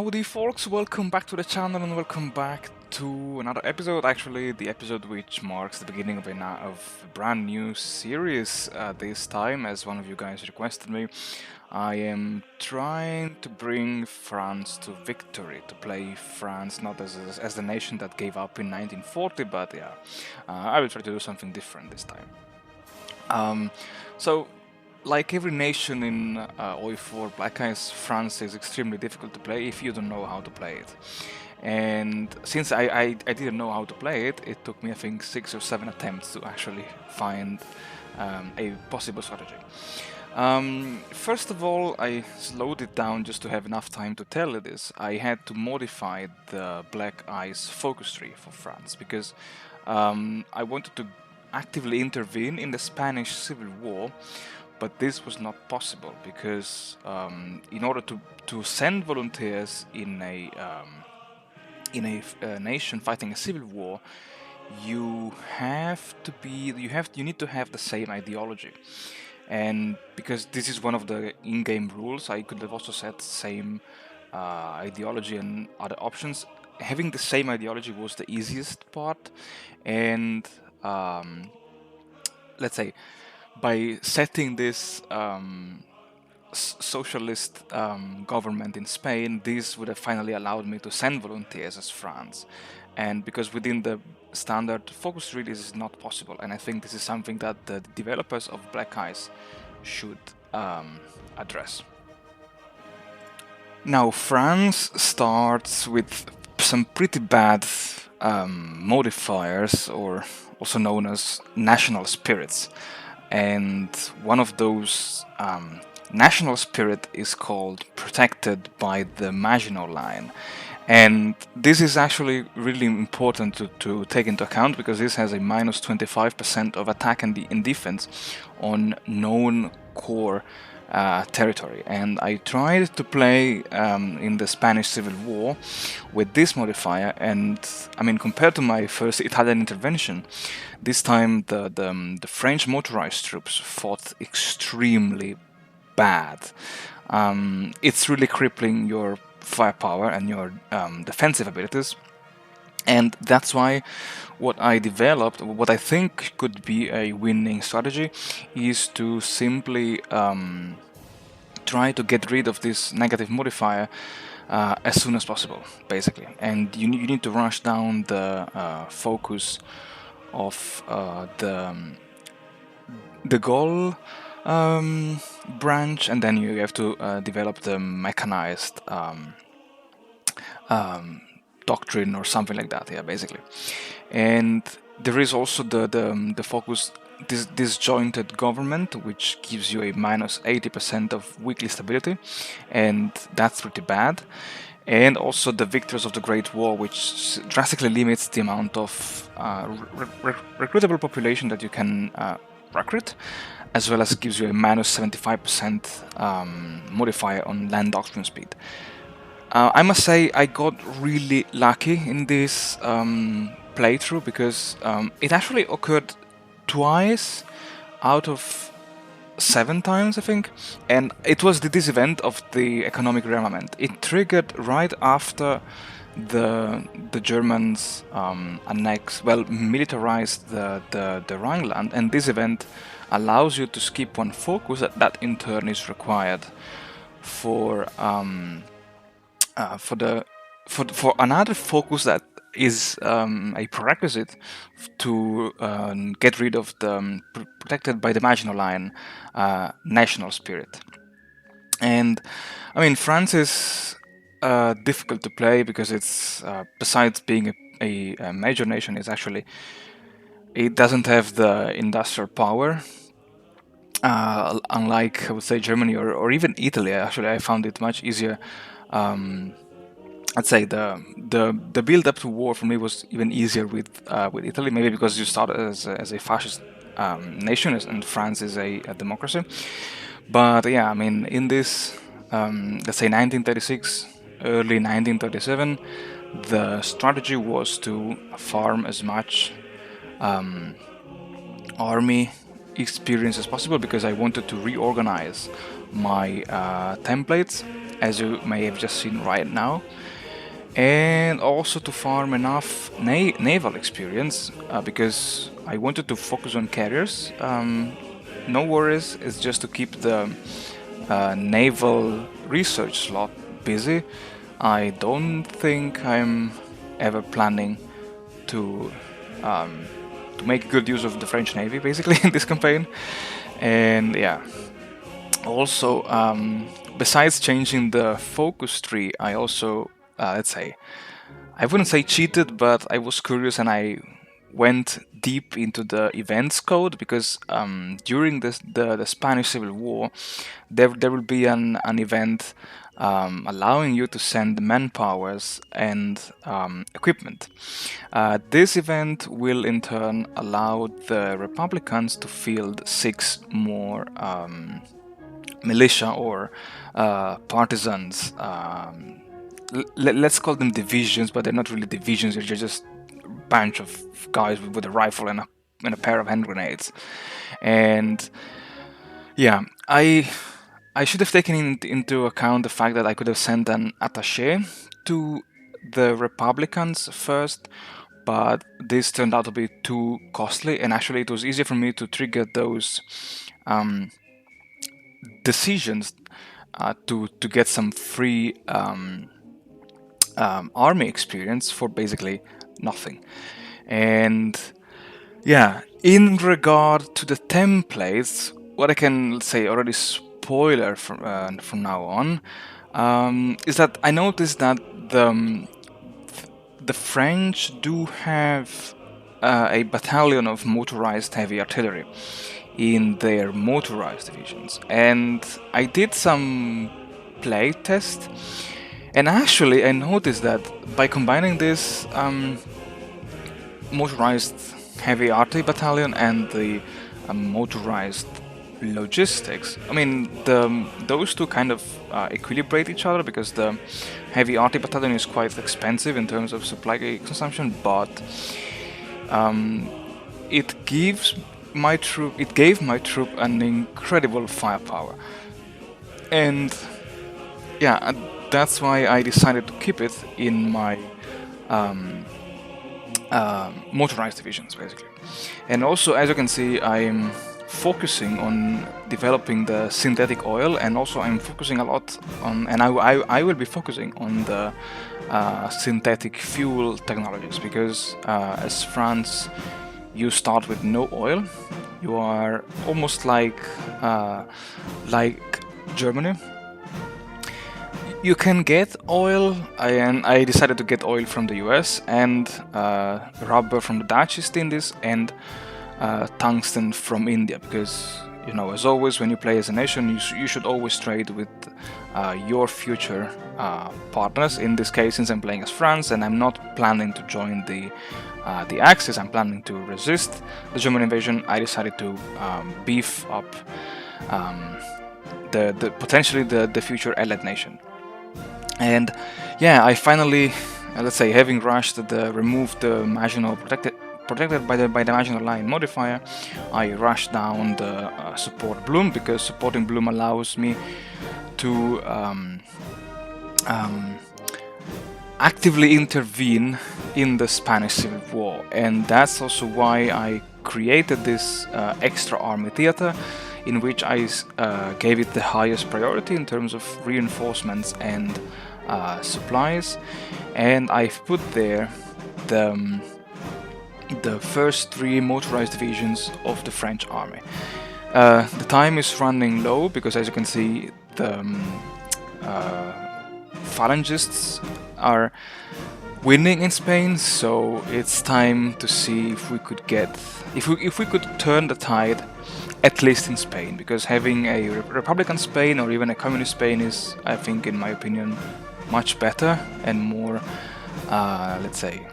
Howdy folks, welcome back to the channel and welcome back to another episode, actually the episode which marks the beginning of a brand new series this time, as one of you guys requested me. I am trying to bring France to victory, to play France not as the nation that gave up in 1940, but yeah, I will try to do something different this time. So, like every nation in HOI4 Black Ice, France is extremely difficult to play if you don't know how to play it. And since I didn't know how to play it, it took me, I think, 6 or 7 attempts to actually find a possible strategy. First of all, I slowed it down just to have enough time to tell you this. I had to modify the Black Ice focus tree for France because I wanted to actively intervene in the Spanish Civil War, but this was not possible because in order to send volunteers in a nation fighting a civil war, you need to have the same ideology. And because this is one of the in-game rules, I could have also set same ideology and other options. Having the same ideology was the easiest part, and let's say by setting this socialist government in Spain, this would have finally allowed me to send volunteers as France. And because within the standard focus release is not possible, and I think this is something that the developers of Black Ice should address. Now, France starts with some pretty bad modifiers, or also known as national spirits. And one of those national spirit is called protected by the Maginot Line. And this is actually really important to take into account because this has a minus 25% of attack and defense on known core territory. And I tried to play in the Spanish Civil War with this modifier, and I mean, compared to my first Italian intervention, this time the French motorized troops fought extremely bad. It's really crippling your firepower and your defensive abilities, and that's why what I developed, what I think could be a winning strategy, is to simply try to get rid of this negative modifier as soon as possible, basically. And you need to rush down the focus of the goal branch, and then you have to develop the mechanized doctrine or something like that, yeah, basically. And there is also the focus disjointed government, which gives you a minus 80% of weekly stability, and that's pretty bad. And also the victors of the Great War, which drastically limits the amount of recruitable population that you can recruit, as well as gives you a minus 75% modifier on land doctrine speed. I must say I got really lucky in this playthrough because it actually occurred twice out of 7 times, I think, and it was this event of the economic rearmament. It triggered right after the Germans militarized the Rhineland, and this event allows you to skip one focus that in turn is required for another focus that is a prerequisite to get rid of the protected by the Maginot Line national spirit. And I mean, France is difficult to play because it's besides being a major nation, it doesn't have the industrial power. Unlike, I would say, Germany or even Italy. Actually, I found it much easier. I'd say the build up to war for me was even easier with Italy, maybe because you started as a fascist nation and France is a democracy. But yeah, I mean, in this let's say 1936, early 1937, the strategy was to farm as much army experience as possible because I wanted to reorganize my templates as you may have just seen right now, and also to farm enough naval experience because I wanted to focus on carriers. No worries, it's just to keep the naval research slot busy. I don't think I'm ever planning to to make good use of the French Navy basically in this campaign. And yeah, also besides changing the focus tree, I also let's say I wouldn't say cheated, but I was curious and I went deep into the events code because during the Spanish Civil War, there will be an event allowing you to send manpowers and equipment. This event will in turn allow the Republicans to field 6 more militia or partisans. Let's call them divisions, but they're not really divisions. They're just a bunch of guys with a rifle and a pair of hand grenades. And yeah, I should have taken into account the fact that I could have sent an attaché to the Republicans first, but this turned out to be too costly, and actually it was easier for me to trigger those decisions to get some free army experience for basically nothing. And yeah, in regard to the templates, what I can say already spoiler from now on is that I noticed that the French do have a battalion of motorized heavy artillery in their motorized divisions, and I did some play test, and actually I noticed that by combining this motorized heavy artillery battalion and the motorized logistics, I mean those two kind of equilibrate each other because the heavy artillery battalion is quite expensive in terms of supply consumption, but it gave my troop an incredible firepower, and yeah, that's why I decided to keep it in my motorized divisions basically. And also, as you can see, I'm focusing on developing the synthetic oil, and also I'm focusing a lot on, and I will be focusing on the synthetic fuel technologies, because as France, you start with no oil. You are almost like Germany. You can get oil, and I decided to get oil from the US, and rubber from the Dutch East Indies, and tungsten from India, because, you know, as always, when you play as a nation, you should always trade with your future partners. In this case, since I'm playing as France and I'm not planning to join the Axis, I'm planning to resist the German invasion, I decided to beef up the potentially the future allied nation. And yeah, I finally, let's say, having removed the marginal protected by the marginal line modifier, I rushed down the support bloom, because supporting bloom allows me to actively intervene in the Spanish Civil War, and that's also why I created this extra army theater, in which I gave it the highest priority in terms of reinforcements and supplies, and I've put there the first 3 motorized divisions of the French army. The time is running low because, as you can see, the phalangists are winning in Spain, so it's time to see if we could turn the tide, at least in Spain, because having a Republican Spain or even a Communist Spain is, I think, in my opinion, much better and more, let's say,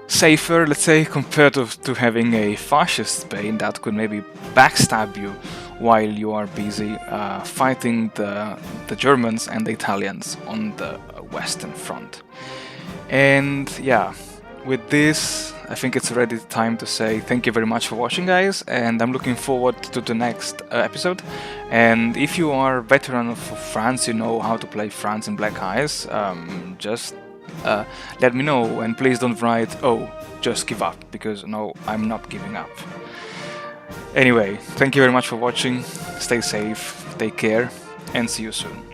safer, let's say, compared to having a fascist Spain that could maybe backstab you while you are busy fighting the Germans and the Italians on the Western Front. And yeah, with this, I think it's already time to say thank you very much for watching, guys, and I'm looking forward to the next episode. And if you are a veteran of France, you know how to play France in Black Ice, just let me know, and please don't write, oh, just give up, because no, I'm not giving up. Anyway, thank you very much for watching, stay safe, take care, and see you soon.